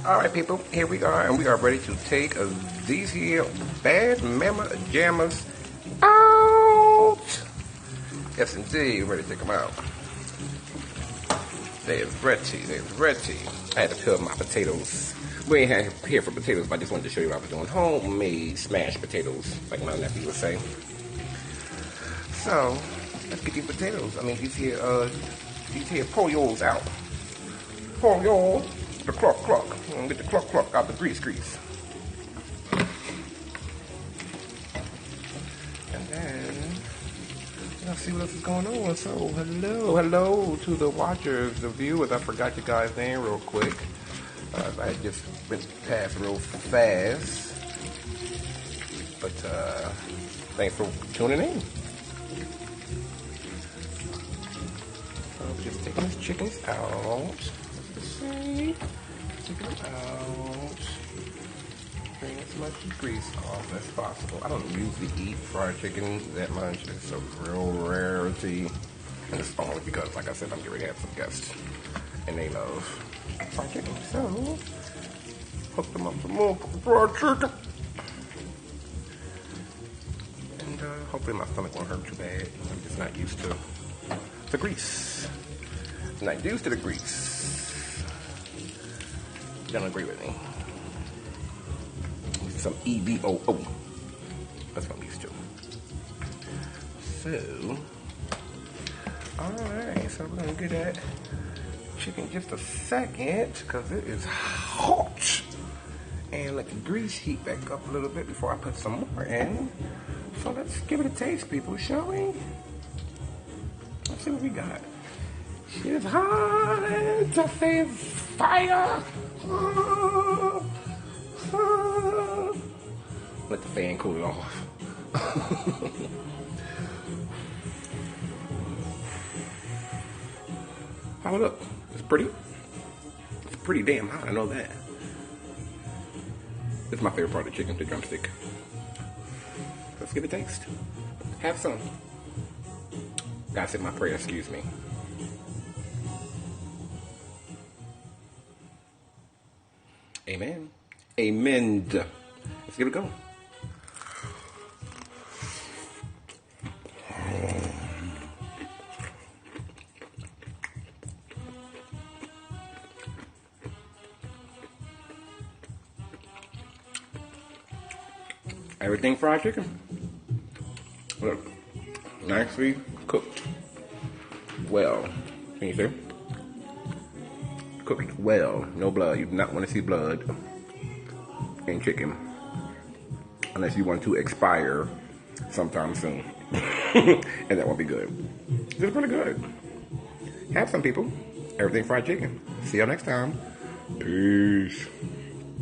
Alright people, here we are, and we are ready to take these here bad mama jammas out. Yes indeed, we're ready to take them out. There's ready. I had to peel my potatoes. We ain't here for potatoes, but I just wanted to show you what I was doing. Homemade smashed potatoes, like my nephew would say. So, let's get these potatoes. I mean, these here pollos out. Pollo. The cluck. Get the cluck out the grease. And then, let's see what else is going on. So, hello to the watchers, the viewers. I forgot your guys' name real quick. I just went past real fast. But, thanks for tuning in. So, just taking these chickens out. Take them out. Bring as much grease off as possible. I don't usually eat fried chicken that much. It's a real rarity. And it's only because, like I said, I'm getting ready to have some guests. And they love fried chicken. So, hook them up some more fried chicken. And hopefully my stomach won't hurt too bad. I'm just not used to the grease. Not used to the grease. Don't agree with me. Some EVOO. That's what I'm used to. So, alright, so we're gonna get that chicken just a second because it is hot. And let the grease heat back up a little bit before I put some more in. So let's give it a taste, people, shall we? Let's see what we got. It's hot and to say fire. Let the fan cool it off. How it look? It's pretty. It's pretty damn hot, I know that. It's my favorite part of the chicken, the drumstick. Let's give it a taste. Have some. Gotta say my prayer, excuse me. Amen. Amen. Let's give it a go. Everything fried chicken. Look, nicely cooked. Well, can you see? Cooked well, no blood. You do not want to see blood in chicken unless you want to expire sometime soon. And that won't be good. It's pretty good. Have some people. Everything fried chicken. See y'all next time. Peace.